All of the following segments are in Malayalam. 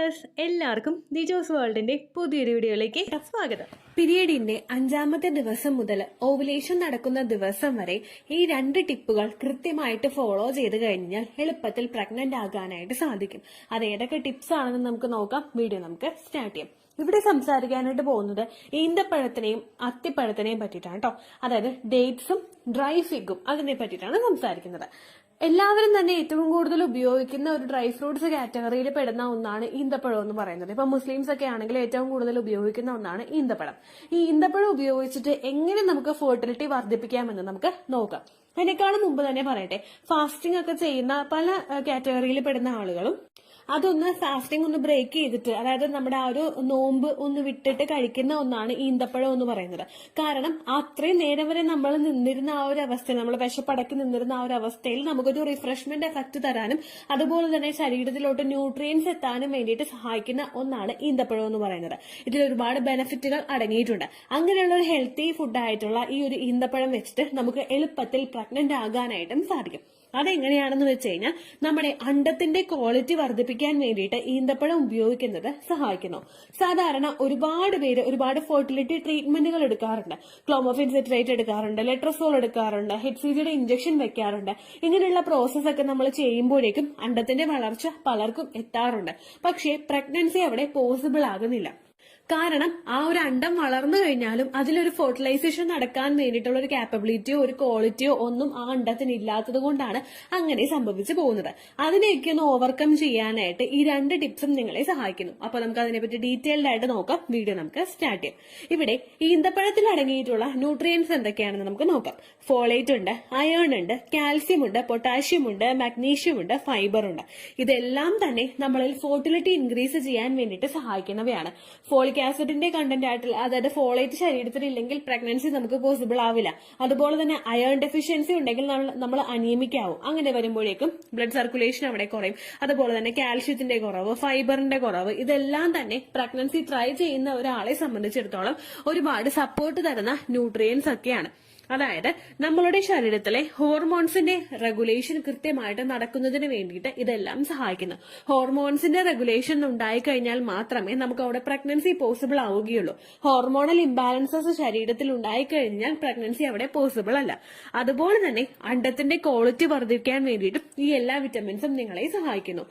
വ്യൂവേഴ്സ്, എല്ലാവർക്കും ദിജോസ് വേൾഡിന്റെ പുതിയൊരു വീഡിയോയിലേക്ക് സ്വാഗതം. പീരീഡിന്റെ 5ാമത്തെ ദിവസം മുതൽ ഓവുലേഷൻ നടക്കുന്ന ദിവസം വരെ ഈ 2 ടിപ്പുകൾ കൃത്യമായിട്ട് ഫോളോ ചെയ്ത് കഴിഞ്ഞാൽ എളുപ്പത്തിൽ പ്രഗ്നന്റ് ആകാനായിട്ട് സാധിക്കും. അത് ഏതൊക്കെ ടിപ്സ് ആണെന്ന് നമുക്ക് നോക്കാം. വീഡിയോ നമുക്ക് സ്റ്റാർട്ട് ചെയ്യാം. ഇവിടെ സംസാരിക്കാനായിട്ട് പോകുന്നത് ഈന്തപ്പഴത്തിനെയും അത്തിപ്പഴത്തിനെയും പറ്റിയിട്ടാണ് കേട്ടോ. അതായത് ഡേറ്റ്സും ഡ്രൈ ഫിഗും അതിനെ പറ്റിയിട്ടാണ് സംസാരിക്കുന്നത്. എല്ലാവരും തന്നെ ഏറ്റവും കൂടുതൽ ഉപയോഗിക്കുന്ന ഒരു ഡ്രൈ ഫ്രൂട്ട്സ് കാറ്റഗറിയിൽ പെടുന്ന ഒന്നാണ് ഈന്തപ്പഴം എന്ന് പറയുന്നത്. ഇപ്പൊ മുസ്ലിംസ് ഒക്കെ ആണെങ്കിൽ ഏറ്റവും കൂടുതൽ ഉപയോഗിക്കുന്ന ഒന്നാണ് ഈന്തപ്പഴം. ഈ ഈന്തപ്പഴം ഉപയോഗിച്ചിട്ട് എങ്ങനെ നമുക്ക് ഫെർട്ടിലിറ്റി വർദ്ധിപ്പിക്കാമെന്ന് നമുക്ക് നോക്കാം. അതിനേക്കാളും മുമ്പ് തന്നെ പറയട്ടെ, ഫാസ്റ്റിംഗ് ഒക്കെ ചെയ്യുന്ന പല കാറ്റഗറിയിൽ പെടുന്ന ആളുകളും അതൊന്ന് ഫാസ്റ്റിംഗ് ഒന്ന് ബ്രേക്ക് ചെയ്തിട്ട്, അതായത് നമ്മുടെ ആ ഒരു നോമ്പ് ഒന്ന് വിട്ടിട്ട് കഴിക്കുന്ന ഒന്നാണ് ഈന്തപ്പഴം എന്ന് പറയുന്നത്. കാരണം അത്രയും നേരം വരെ നമ്മൾ നിന്നിരുന്ന ആ ഒരു അവസ്ഥയിൽ, നമ്മൾ വിശപ്പടക്കി നിന്നിരുന്ന ആ ഒരു അവസ്ഥയിൽ നമുക്കൊരു റിഫ്രഷ്മെന്റ് എഫക്ട് തരാനും അതുപോലെ തന്നെ ശരീരത്തിലോട്ട് ന്യൂട്രിയൻസ് എത്താനും വേണ്ടിയിട്ട് സഹായിക്കുന്ന ഒന്നാണ് ഈന്തപ്പഴം എന്ന് പറയുന്നത്. ഇതിൽ ഒരുപാട് ബെനിഫിറ്റുകൾ അടങ്ങിയിട്ടുണ്ട്. അങ്ങനെയുള്ള ഒരു ഹെൽത്തി ഫുഡായിട്ടുള്ള ഈ ഒരു ഈന്തപ്പഴം വെച്ചിട്ട് നമുക്ക് എളുപ്പത്തിൽ പ്രഗ്നന്റ് ആകാനായിട്ടും സാധിക്കും. അതെങ്ങനെയാണെന്ന് വെച്ച് കഴിഞ്ഞാൽ, നമ്മുടെ അണ്ടത്തിന്റെ ക്വാളിറ്റി വർദ്ധിപ്പിക്കാൻ വേണ്ടിയിട്ട് ഈന്തപ്പഴം ഉപയോഗിക്കുന്നത് സഹായിക്കുന്നു. സാധാരണ ഒരുപാട് പേര് ഒരുപാട് ഫെർട്ടിലിറ്റി ട്രീറ്റ്മെന്റുകൾ എടുക്കാറുണ്ട്. ക്ലോമോഫിൻ സിട്രേറ്റ് എടുക്കാറുണ്ട്, ലെട്രസോൾ എടുക്കാറുണ്ട്, HCGയുടെ ഇഞ്ചക്ഷൻ വെക്കാറുണ്ട്. ഇങ്ങനെയുള്ള പ്രോസസ് ഒക്കെ നമ്മൾ ചെയ്യുമ്പോഴേക്കും അണ്ടത്തിന്റെ വളർച്ച പലർക്കും എത്താറുണ്ട്. പക്ഷേ പ്രഗ്നൻസി അവിടെ പോസിബിൾ ആകുന്നില്ല. കാരണം ആ ഒരു അണ്ടം വളർന്നു കഴിഞ്ഞാലും അതിലൊരു ഫെർട്ടിലൈസേഷൻ നടക്കാൻ വേണ്ടിയിട്ടുള്ള ഒരു കാപ്പബിലിറ്റിയോ ഒരു ക്വാളിറ്റിയോ ഒന്നും ആ അണ്ടത്തിന് ഇല്ലാത്തത് കൊണ്ടാണ് അങ്ങനെ സംഭവിച്ചു പോകുന്നത്. അതിനെയൊക്കെ ഒന്ന് ഓവർകം ചെയ്യാനായിട്ട് ഈ 2 ടിപ്സും നിങ്ങളെ സഹായിക്കുന്നു. അപ്പൊ നമുക്ക് അതിനെപ്പറ്റി ഡീറ്റെയിൽഡ് ആയിട്ട് നോക്കാം. വീഡിയോ നമുക്ക് സ്റ്റാർട്ട് ചെയ്യാം. ഇവിടെ ഈന്തപ്പഴത്തിൽ അടങ്ങിയിട്ടുള്ള ന്യൂട്രിയൻസ് എന്തൊക്കെയാണെന്ന് നമുക്ക് നോക്കാം. ഫോളേറ്റ് ഉണ്ട്, അയേൺ ഉണ്ട്, കാൽസ്യം ഉണ്ട്, പൊട്ടാഷ്യം ഉണ്ട്, മാഗ്നീഷ്യം ഉണ്ട്, ഫൈബർ ഉണ്ട്. ഇതെല്ലാം തന്നെ നമ്മളിൽ ഫെർട്ടിലിറ്റി ഇൻക്രീസ് ചെയ്യാൻ വേണ്ടിയിട്ട് സഹായിക്കുന്നവയാണ്. ഫോളിക് ആസിഡിന്റെ കണ്ടന്റ് ആയിട്ടുള്ള, അതായത് ഫോളേറ്റ് ശരീരത്തിൽ ഇല്ലെങ്കിൽ പ്രഗ്നൻസി നമുക്ക് പോസിബിൾ ആവില്ല. അതുപോലെ തന്നെ അയേൺ ഡെഫിഷ്യൻസി ഉണ്ടെങ്കിൽ നമ്മൾ അനീമിക് ആവും. അങ്ങനെ വരുമ്പോഴേക്കും ബ്ലഡ് സർക്കുലേഷൻ അവിടെ കുറയും. അതുപോലെ തന്നെ കാൽഷ്യത്തിന്റെ കുറവ്, ഫൈബറിന്റെ കുറവ്, ഇതെല്ലാം തന്നെ പ്രഗ്നൻസി ട്രൈ ചെയ്യുന്ന ഒരാളെ സംബന്ധിച്ചിടത്തോളം ഒരുപാട് സപ്പോർട്ട് തരുന്ന ന്യൂട്രിയൻസ് ഒക്കെയാണ്. അതായത് നമ്മളുടെ ശരീരത്തിലെ ഹോർമോൺസിന്റെ റെഗുലേഷൻ കൃത്യമായിട്ട് നടക്കുന്നതിന് വേണ്ടിയിട്ട് ഇതെല്ലാം സഹായിക്കുന്നു. ഹോർമോൺസിന്റെ റെഗുലേഷൻ ഉണ്ടായിക്കഴിഞ്ഞാൽ മാത്രമേ നമുക്ക് അവിടെ പ്രഗ്നൻസി പോസിബിൾ ആവുകയുള്ളൂ. ഹോർമോണൽ ഇംബാലൻസസ് ശരീരത്തിൽ ഉണ്ടായിക്കഴിഞ്ഞാൽ പ്രഗ്നൻസി അവിടെ പോസിബിൾ അല്ല. അതുപോലെ തന്നെ അണ്ടത്തിന്റെ ക്വാളിറ്റി വർദ്ധിക്കാൻ വേണ്ടിയിട്ടും ഈ എല്ലാ വിറ്റമിൻസും നിങ്ങളെ സഹായിക്കുന്നു.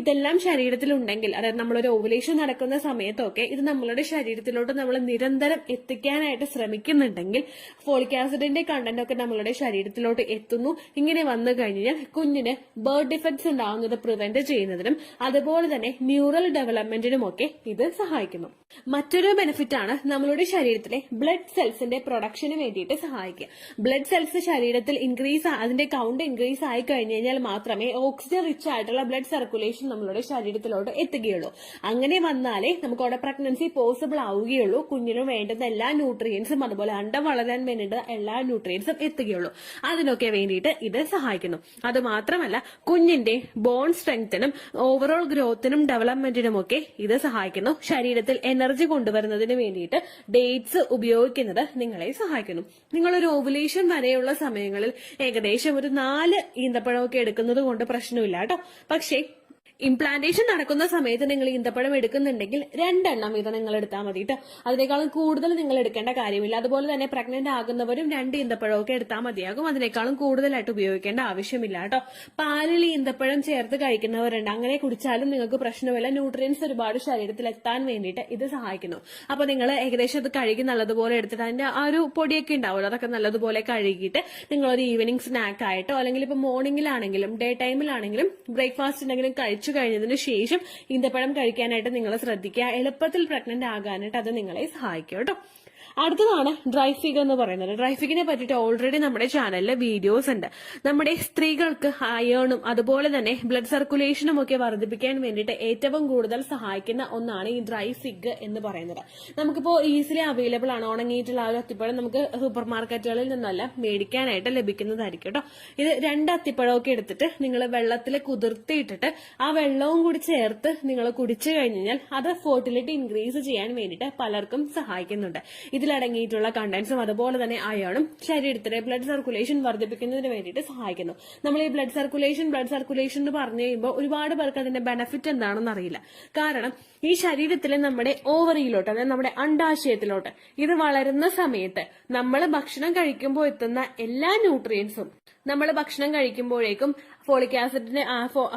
ഇതെല്ലാം ശരീരത്തിൽ ഉണ്ടെങ്കിൽ, അതായത് നമ്മളൊരു ഓവുലേഷൻ നടക്കുന്ന സമയത്തൊക്കെ ഇത് നമ്മളുടെ ശരീരത്തിലോട്ട് നമ്മൾ നിരന്തരം എത്തിക്കാനായിട്ട് ശ്രമിക്കുന്നുണ്ടെങ്കിൽ ഫോളിക് ആസിഡിന്റെ കണ്ടന്റ് ഒക്കെ നമ്മളുടെ ശരീരത്തിലോട്ട് എത്തുന്നു. ഇങ്ങനെ വന്നു കഴിഞ്ഞാൽ കുഞ്ഞിന് ബർത്ത് ഡിഫക്ട്സ് ഉണ്ടാവുന്നത് പ്രിവെന്റ് ചെയ്യുന്നതിനും അതുപോലെ തന്നെ ന്യൂറൽ ഡെവലപ്മെന്റിനും ഒക്കെ ഇത് സഹായിക്കുന്നു. മറ്റൊരു ബെനിഫിറ്റ് ആണ് നമ്മളുടെ ശരീരത്തിലെ ബ്ലഡ് സെൽസിന്റെ പ്രൊഡക്ഷന് വേണ്ടിയിട്ട് സഹായിക്കുക. ബ്ലഡ് സെൽസ് ശരീരത്തിൽ അതിന്റെ കൗണ്ട് ഇൻക്രീസ് ആയി കഴിഞ്ഞു കഴിഞ്ഞാൽ മാത്രമേ ഓക്സിജൻ റിച്ച് ആയിട്ടുള്ള ബ്ലഡ് സർക്കുലേഷൻ നമ്മളുടെ ശരീരത്തിലോട്ട് എത്തുകയുള്ളൂ. അങ്ങനെ വന്നാലേ നമുക്ക് അവിടെ പ്രഗ്നൻസി പോസിബിൾ ആവുകയുള്ളൂ. കുഞ്ഞിന് വേണ്ടുന്ന എല്ലാ ന്യൂട്രിയൻസും അതുപോലെ അണ്ടം വളരാൻ വേണ്ടിയിട്ട് എല്ലാ ന്യൂട്രിയൻസും എത്തുകയുള്ളൂ. അതിനൊക്കെ വേണ്ടിയിട്ട് ഇത് സഹായിക്കുന്നു. അത് മാത്രമല്ല, കുഞ്ഞിന്റെ ബോൺ സ്ട്രെങ്തിനും ഓവറോൾ ഗ്രോത്തിനും ഡെവലപ്മെന്റിനും ഒക്കെ ഇത് സഹായിക്കുന്നു. ശരീരത്തിൽ എനർജി കൊണ്ടുവരുന്നതിന് വേണ്ടിയിട്ട് ഡേറ്റ്സ് ഉപയോഗിക്കുന്നത് നിങ്ങളെ സഹായിക്കുന്നു. നിങ്ങളൊരു ഓവുലേഷൻ വരെയുള്ള സമയങ്ങളിൽ ഏകദേശം ഒരു 4 ഈന്തപ്പഴമൊക്കെ എടുക്കുന്നത് കൊണ്ട് പ്രശ്നമില്ല കേട്ടോ. പക്ഷേ ഇംപ്ലാന്റേഷൻ നടക്കുന്ന സമയത്ത് നിങ്ങൾ ഈന്തപ്പഴം എടുക്കുന്നുണ്ടെങ്കിൽ 2 എണ്ണം ഇത് നിങ്ങൾ എടുത്താൽ മതി കേട്ടോ. അതിനേക്കാളും കൂടുതൽ നിങ്ങൾ എടുക്കേണ്ട കാര്യമില്ല. അതുപോലെ തന്നെ പ്രഗ്നന്റ് ആകുന്നവരും 2 ഈന്തപ്പഴമൊക്കെ എടുത്താൽ മതിയാകും. അതിനേക്കാളും കൂടുതലായിട്ട് ഉപയോഗിക്കേണ്ട ആവശ്യമില്ല കേട്ടോ. പാലിൽ ഈന്തപ്പഴം ചേർത്ത് കഴിക്കുന്നവരുണ്ട്. അങ്ങനെ കുടിച്ചാലും നിങ്ങൾക്ക് പ്രശ്നമില്ല. ന്യൂട്രിയൻസ് ഒരുപാട് ശരീരത്തിൽ എത്താൻ വേണ്ടിയിട്ട് ഇത് സഹായിക്കുന്നു. അപ്പൊ നിങ്ങൾ ഏകദേശം അത് കഴുകി നല്ലതുപോലെ എടുത്തിട്ട് അതിന്റെ ആ ഒരു പൊടിയൊക്കെ ഉണ്ടാവുമല്ലോ, അതൊക്കെ നല്ലതുപോലെ കഴുകിയിട്ട് നിങ്ങളൊരു ഈവനിങ് സ്നാക്ക് ആയിട്ടോ അല്ലെങ്കിൽ ഇപ്പൊ മോർണിംഗിലാണെങ്കിലും ഡേ ടൈമിലാണെങ്കിലും ബ്രേക്ക്ഫാസ്റ്റ് ഉണ്ടെങ്കിലും കഴിച്ചു കഴിഞ്ഞതിന് ശേഷം ഈന്തപ്പഴം കഴിക്കാനായിട്ട് നിങ്ങൾ ശ്രദ്ധിക്കുക. എളുപ്പത്തിൽ പ്രഗ്നന്റ് ആകാനായിട്ട് അത് നിങ്ങളെ സഹായിക്കും കേട്ടോ. അടുത്തതാണ് ഡ്രൈ ഫിഗ് എന്ന് പറയുന്നത്. ഡ്രൈ ഫിഗിനെ പറ്റിയിട്ട് ഓൾറെഡി നമ്മുടെ ചാനലിൽ വീഡിയോസ് ഉണ്ട്. നമ്മുടെ സ്ത്രീകൾക്ക് അയേണും അതുപോലെ തന്നെ ബ്ലഡ് സർക്കുലേഷനും ഒക്കെ വർദ്ധിപ്പിക്കാൻ വേണ്ടിയിട്ട് ഏറ്റവും കൂടുതൽ സഹായിക്കുന്ന ഒന്നാണ് ഈ ഡ്രൈ ഫിഗ് എന്ന് പറയുന്നത്. നമുക്കിപ്പോ ഈസിലി അവൈലബിൾ ആണ്. ഉണങ്ങിയിട്ടുള്ള ആ ഒരു അത്തിപ്പഴം നമുക്ക് സൂപ്പർ മാർക്കറ്റുകളിൽ നിന്നെല്ലാം മേടിക്കാനായിട്ട് ലഭിക്കുന്നതായിരിക്കും കേട്ടോ. ഇത് 2 അത്തിപ്പഴമൊക്കെ എടുത്തിട്ട് നിങ്ങൾ വെള്ളത്തിൽ കുതിർത്തിയിട്ടിട്ട് ആ വെള്ളവും കൂടി ചേർത്ത് നിങ്ങൾ കുടിച്ചു കഴിഞ്ഞാൽ അത് ഫെർട്ടിലിറ്റി ഇൻക്രീസ് ചെയ്യാൻ വേണ്ടിയിട്ട് പലർക്കും സഹായിക്കുന്നുണ്ട്. ഇതിലടങ്ങിയിട്ടുള്ള കണ്ടന്റ്സും അതുപോലെ തന്നെ അയണും ശരീരത്തിലെ ബ്ലഡ് സർക്കുലേഷൻ വർദ്ധിപ്പിക്കുന്നതിന് വേണ്ടിയിട്ട് സഹായിക്കുന്നു. നമ്മൾ ഈ ബ്ലഡ് സർക്കുലേഷൻ എന്ന് പറഞ്ഞു കഴിയുമ്പോൾ ഒരുപാട് പേർക്ക് അതിന്റെ ബെനിഫിറ്റ് എന്താണെന്ന് അറിയില്ല. കാരണം ഈ ശരീരത്തിലെ നമ്മുടെ ഓവറിയിലോട്ട്, അതായത് നമ്മുടെ അണ്ഡാശയത്തിലോട്ട് ഇത് വളരുന്ന സമയത്ത് നമ്മൾ ഭക്ഷണം കഴിക്കുമ്പോൾ എത്തുന്ന എല്ലാ ന്യൂട്രിയൻസും നമ്മൾ ഭക്ഷണം കഴിക്കുമ്പോഴേക്കും ഫോളിക് ആസിഡിന്റെ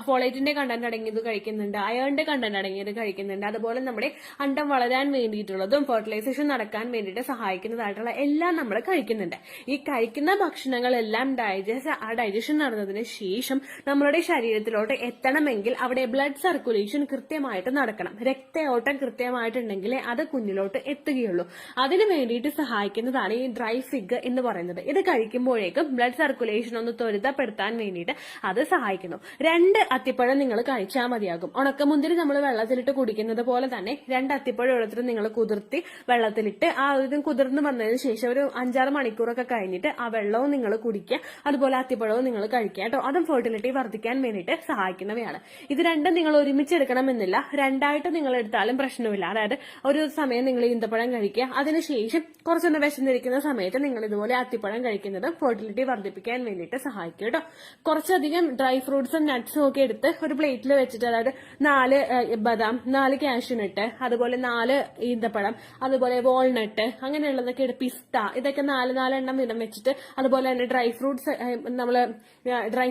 ഫോളേറ്റിന്റെ കണ്ടന്റ് അടങ്ങിയത് കഴിക്കുന്നുണ്ട്, അയണിന്റെ കണ്ടന്റ് അടങ്ങിയത് കഴിക്കുന്നുണ്ട്. അതുപോലെ നമ്മുടെ അണ്ടം വളരാൻ വേണ്ടിയിട്ടുള്ളതും ഫെർട്ടിലൈസേഷൻ നടക്കാൻ വേണ്ടിയിട്ട് സഹായിക്കുന്നതായിട്ടുള്ള എല്ലാം നമ്മൾ കഴിക്കുന്നുണ്ട്. ഈ കഴിക്കുന്ന ഭക്ഷണങ്ങളെല്ലാം ഡൈജഷൻ നടന്നതിന് ശേഷം നമ്മളുടെ ശരീരത്തിലോട്ട് എത്തണമെങ്കിൽ അവിടെ ബ്ലഡ് സർക്കുലേഷൻ കൃത്യമായിട്ട് നടക്കണം. രക്തയോട്ടം കൃത്യമായിട്ടുണ്ടെങ്കിൽ അത് കുഞ്ഞിലോട്ട് എത്തുകയുള്ളൂ. അതിനു വേണ്ടിയിട്ട് സഹായിക്കുന്നതാണ് ഈ ഡ്രൈ ഫിഗ് എന്ന് പറയുന്നത്. ഇത് കഴിക്കുമ്പോഴേക്കും ബ്ലഡ് സർക്കുലേഷൻ ഒന്ന് ത്വരിതപ്പെടുത്താൻ വേണ്ടിയിട്ട് അത് സഹായിക്കുന്നു. 2 അത്തിപ്പഴം നിങ്ങൾ കഴിച്ചാൽ മതിയാകും. ഉണക്കമുന്തിരി നമ്മൾ വെള്ളത്തിലിട്ട് കുടിക്കുന്നത് പോലെ തന്നെ 2 അത്തിപ്പഴം എടുത്തിട്ട് നിങ്ങൾ കുതിർത്തി വെള്ളത്തിലിട്ട് ആ ഒരു കുതിർന്ന് വന്നതിന് ശേഷം ഒരു 5-6 മണിക്കൂറൊക്കെ കഴിഞ്ഞിട്ട് ആ വെള്ളവും നിങ്ങൾ കുടിക്കുക, അതുപോലെ അത്തിപ്പഴവും നിങ്ങൾ കഴിക്കുക കേട്ടോ. അതും ഫെർട്ടിലിറ്റി വർദ്ധിക്കാൻ വേണ്ടിയിട്ട് സഹായിക്കുന്നവയാണ്. ഇത് രണ്ടും നിങ്ങൾ ഒരുമിച്ചെടുക്കണമെന്നില്ല, 2ആയിട്ട് നിങ്ങൾ എടുത്താലും പ്രശ്നമില്ല. അതായത് ഒരു സമയം നിങ്ങൾ ഈന്തപ്പഴം കഴിക്കുക, അതിനുശേഷം കുറച്ചൊന്ന് വിശന്നിരിക്കുന്ന സമയത്ത് നിങ്ങൾ ഇതുപോലെ അത്തിപ്പഴം കഴിക്കുന്നത് ഫെർട്ടിലിറ്റി വർദ്ധിപ്പിക്കാൻ വേണ്ടിയിട്ട് സഹായിക്കും കേട്ടോ. കുറച്ചധികം ഡ്രൈ ഫ്രൂട്ട്സും നട്ട്സും ഒക്കെ എടുത്ത് ഒരു പ്ലേറ്റിൽ വെച്ചിട്ട്, അതായത് 4 ബദാം, 4 കാഷ്യൂനട്ട്, അതുപോലെ 4 ഈന്തപ്പഴം, അതുപോലെ വാൾനട്ട്, അങ്ങനെയുള്ളതൊക്കെ എടുത്ത് പിസ്ത, ഇതൊക്കെ 4 എണ്ണം വീതം വെച്ചിട്ട്, അതുപോലെ തന്നെ ഡ്രൈ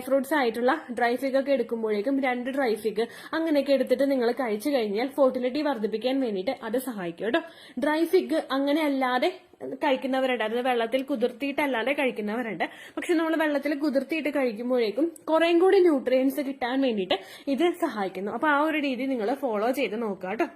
ഫ്രൂട്ട്സ് ആയിട്ടുള്ള ഡ്രൈ ഫിഗ് ഒക്കെ എടുക്കുമ്പോഴേക്കും 2 ഡ്രൈ ഫിഗ് അങ്ങനെയൊക്കെ എടുത്തിട്ട് നിങ്ങൾ കഴിച്ചു കഴിഞ്ഞാൽ ഫെർട്ടിലിറ്റി വർദ്ധിപ്പിക്കാൻ വേണ്ടിയിട്ട് അത് സഹായിക്കും കേട്ടോ. ഡ്രൈ ഫിഗ് അങ്ങനെ അല്ലാതെ കഴിക്കുന്നവരുണ്ട്, അതായത് വെള്ളത്തിൽ കുതിർത്തിയിട്ടല്ലാതെ കഴിക്കുന്നവരുണ്ട്. പക്ഷെ നമ്മൾ വെള്ളത്തിൽ കുതിർത്തിയിട്ട് കഴിക്കുമ്പോഴേക്കും കുറേം കൂടി ന്യൂട്രിയൻസ് കിട്ടാൻ വേണ്ടിയിട്ട് ഇത് സഹായിക്കുന്നു. അപ്പൊ ആ ഒരു രീതി നിങ്ങൾ ഫോളോ ചെയ്ത് നോക്കുക കേട്ടോ.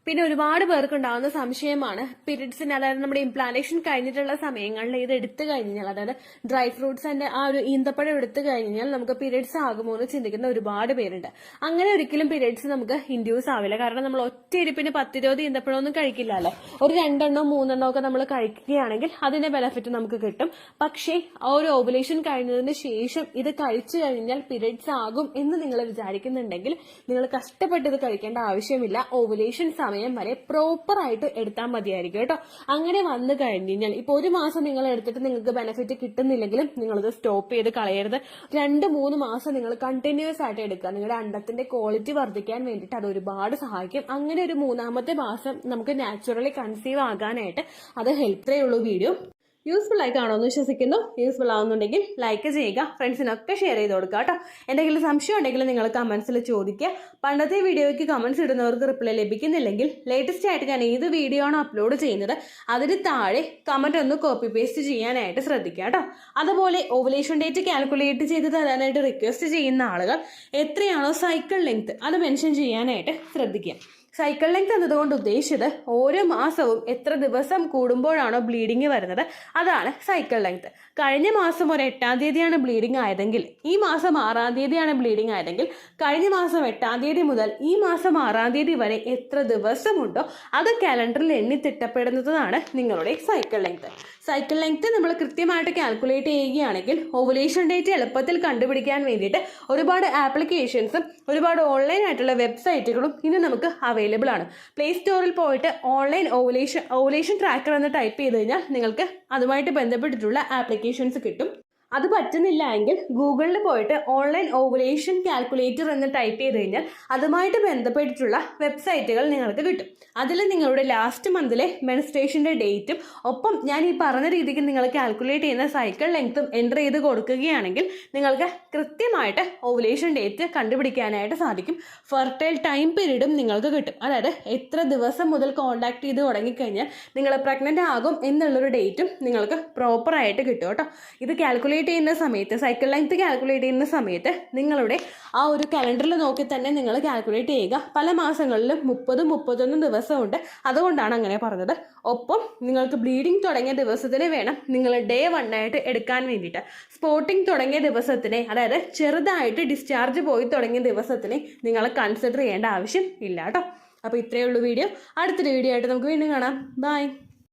പിന്നെ ഒരുപാട് പേർക്ക് ഉണ്ടാകുന്ന സംശയമാണ് പീരിയഡ്സിന്, അതായത് നമ്മുടെ ഇംപ്ലാന്റേഷൻ കഴിഞ്ഞിട്ടുള്ള സമയങ്ങളിൽ ഇത് എടുത്തു കഴിഞ്ഞാൽ, അതായത് ഡ്രൈ ഫ്രൂട്ട്സിന്റെ ആ ഒരു ഈന്തപ്പഴം എടുത്തു കഴിഞ്ഞാൽ നമുക്ക് പീരിയഡ്സ് ആകുമോ എന്ന് ചിന്തിക്കുന്ന ഒരുപാട് പേരുണ്ട്. അങ്ങനെ ഒരിക്കലും പീരിയഡ്സ് നമുക്ക് ഇൻഡ്യൂസ് ആവില്ല. കാരണം നമ്മൾ ഒറ്റ ഇരിപ്പിന് 10-20 ഈന്തപ്പഴം ഒന്നും കഴിക്കില്ലല്ലോ. ഒരു 2 എണ്ണോ 3 എണ്ണോ ഒക്കെ നമ്മൾ കഴിക്കുകയാണെങ്കിൽ അതിന്റെ ബെനിഫിറ്റ് നമുക്ക് കിട്ടും. പക്ഷേ ആ ഒരു ഓവുലേഷൻ കഴിഞ്ഞതിന് ശേഷം ഇത് കഴിച്ചു കഴിഞ്ഞാൽ പീരിയഡ്സ് ആകും എന്ന് നിങ്ങൾ വിചാരിക്കുന്നുണ്ടെങ്കിൽ നിങ്ങൾ കഷ്ടപ്പെട്ട് ഇത് കഴിക്കേണ്ട ആവശ്യമില്ല. ഓവുലേഷൻ സമയം വരെ പ്രോപ്പർ ആയിട്ട് എടുത്താൽ മതിയായിരിക്കും കേട്ടോ. അങ്ങനെ വന്നു കഴിഞ്ഞാൽ ഇപ്പൊ 1 മാസം നിങ്ങൾ എടുത്തിട്ട് നിങ്ങൾക്ക് ബെനിഫിറ്റ് കിട്ടുന്നില്ലെങ്കിലും നിങ്ങളിത് സ്റ്റോപ്പ് ചെയ്ത് കളയരുത്. 2-3 മാസം നിങ്ങൾ കണ്ടിന്യൂസ് ആയിട്ട് എടുക്കുക. നിങ്ങളുടെ അണ്ടത്തിന്റെ ക്വാളിറ്റി വർദ്ധിക്കാൻ വേണ്ടിയിട്ട് അത് ഒരുപാട് സഹായിക്കും. അങ്ങനെ ഒരു 3-ാമത്തെ മാസം നമുക്ക് നാച്ചുറലി കൺസീവ് ആകാനായിട്ട് അത് ഹെൽപ്പ് ഉള്ളൂ. വീഡിയോ യൂസ്ഫുൾ ആയി കാണുമെന്ന് വിശ്വസിക്കുന്നു. യൂസ്ഫുൾ ആവുന്നുണ്ടെങ്കിൽ ലൈക്ക് ചെയ്യുക, ഫ്രണ്ട്സിനൊക്കെ ഷെയർ ചെയ്ത് കൊടുക്കുക കേട്ടോ. എന്തെങ്കിലും സംശയം ഉണ്ടെങ്കിൽ നിങ്ങൾ കമന്റ്സിൽ ചോദിക്കുക. പണ്ടത്തെ വീഡിയോയ്ക്ക് കമന്റ്സ് ഇടുന്നവർക്ക് റിപ്ലൈ ലഭിക്കുന്നില്ലെങ്കിൽ ലേറ്റസ്റ്റ് ആയിട്ട് ഞാൻ ഏത് വീഡിയോ ആണോ അപ്ലോഡ് ചെയ്യുന്നത് അതിന് താഴെ കമന്റ് ഒന്ന് കോപ്പി പേസ്റ്റ് ചെയ്യാനായിട്ട് ശ്രദ്ധിക്കുക കേട്ടോ. അതുപോലെ ഓവുലേഷൻ ഡേറ്റ് കാൽക്കുലേറ്റ് ചെയ്ത് തരാനായിട്ട് റിക്വസ്റ്റ് ചെയ്യുന്ന ആളുകൾ എത്രയാണോ സൈക്കിൾ ലെങ്ത് അത് മെൻഷൻ ചെയ്യാനായിട്ട് ശ്രദ്ധിക്കുക. സൈക്കിൾ ലെങ്ത് എന്നതുകൊണ്ട് ഉദ്ദേശിച്ചത് ഓരോ മാസവും എത്ര ദിവസം കൂടുമ്പോഴാണോ ബ്ലീഡിങ് വരുന്നത് അതാണ് സൈക്കിൾ ലെങ്ത്. കഴിഞ്ഞ മാസം ഒരു 8-ാം തീയതിയാണ് ബ്ലീഡിങ് ആയതെങ്കിൽ ഈ മാസം 6-ാം തീയതിയാണ് ബ്ലീഡിങ് ആയതെങ്കിൽ കഴിഞ്ഞ മാസം 8-ാം തീയതി മുതൽ ഈ മാസം 6-ാം തീയതി വരെ എത്ര ദിവസമുണ്ടോ അത് കാലണ്ടറിൽ എണ്ണി തിട്ടപ്പെടുന്നതാണ് നിങ്ങളുടെ സൈക്കിൾ ലെങ്ത്. സൈക്കിൾ ലെങ്ത് നമ്മൾ കൃത്യമായിട്ട് കാൽക്കുലേറ്റ് ചെയ്യുകയാണെങ്കിൽ ഓവുലേഷൻ ഡേറ്റ് എളുപ്പത്തിൽ കണ്ടുപിടിക്കാൻ വേണ്ടിയിട്ട് ഒരുപാട് ആപ്ലിക്കേഷൻസും ഒരുപാട് ഓൺലൈൻ ആയിട്ടുള്ള വെബ്സൈറ്റുകളും ഇന്ന് നമുക്ക് അവൈലബിൾ ആണ്. പ്ലേ സ്റ്റോറിൽ പോയിട്ട് ഓൺലൈൻ ഓവുലേഷൻ ട്രാക്കർ എന്ന് ടൈപ്പ് ചെയ്ത് കഴിഞ്ഞാൽ നിങ്ങൾക്ക് അതുമായിട്ട് ബന്ധപ്പെട്ടിട്ടുള്ള ആപ്ലിക്കേഷൻസ് കിട്ടും. അത് പറ്റുന്നില്ല എങ്കിൽ ഗൂഗിളിൽ പോയിട്ട് ഓൺലൈൻ ഓവുലേഷൻ കാൽക്കുലേറ്റർ എന്ന് ടൈപ്പ് ചെയ്ത് കഴിഞ്ഞാൽ അതുമായിട്ട് ബന്ധപ്പെട്ടിട്ടുള്ള വെബ്സൈറ്റുകൾ നിങ്ങൾക്ക് കിട്ടും. അതിൽ നിങ്ങളുടെ ലാസ്റ്റ് മന്തിലെ മെൻസ്ട്രേഷൻ്റെ ഡേറ്റും ഒപ്പം ഞാൻ ഈ പറഞ്ഞ രീതിക്ക് നിങ്ങൾ കാൽക്കുലേറ്റ് ചെയ്യുന്ന സൈക്കിൾ ലെങ്ത്തും എൻ്റർ ചെയ്ത് കൊടുക്കുകയാണെങ്കിൽ നിങ്ങൾക്ക് കൃത്യമായിട്ട് ഓവുലേഷൻ ഡേറ്റ് കണ്ടുപിടിക്കാനായിട്ട് സാധിക്കും. ഫെർട്ടൈൽ ടൈം പീരീഡും നിങ്ങൾക്ക് കിട്ടും. അതായത് എത്ര ദിവസം മുതൽ കോൺടാക്ട് ചെയ്ത് തുടങ്ങിക്കഴിഞ്ഞാൽ നിങ്ങൾ പ്രഗ്നൻ്റ് ആകും എന്നുള്ളൊരു ഡേറ്റും നിങ്ങൾക്ക് പ്രോപ്പറായിട്ട് കിട്ടും കേട്ടോ. ഇത് കാൽക്കുലേറ്റ് ചെയ്യുന്ന സമയത്ത് സൈക്കിൾ ലെങ്ത് കാൽക്കുലേറ്റ് ചെയ്യുന്ന സമയത്ത് നിങ്ങളുടെ ആ ഒരു കലണ്ടറിൽ നോക്കി തന്നെ നിങ്ങൾ കാൽക്കുലേറ്റ് ചെയ്യുക. പല മാസങ്ങളിലും 30-31 ദിവസമുണ്ട്, അതുകൊണ്ടാണ് അങ്ങനെ പറഞ്ഞത്. ഒപ്പം നിങ്ങൾക്ക് ബ്ലീഡിങ് തുടങ്ങിയ ദിവസത്തിന് വേണം നിങ്ങൾ ഡേ 1 ആയിട്ട് എടുക്കാൻ വേണ്ടിയിട്ട്. സ്പോട്ടിങ് തുടങ്ങിയ ദിവസത്തിനെ, അതായത് ചെറുതായിട്ട് ഡിസ്ചാർജ് പോയി തുടങ്ങിയ ദിവസത്തിനെ നിങ്ങൾ കൺസിഡർ ചെയ്യേണ്ട ആവശ്യം ഇല്ല കേട്ടോ. അപ്പോൾ ഇത്രയേ ഉള്ളൂ വീഡിയോ. അടുത്തൊരു വീഡിയോ ആയിട്ട് നമുക്ക് വീണ്ടും കാണാം. ബൈ.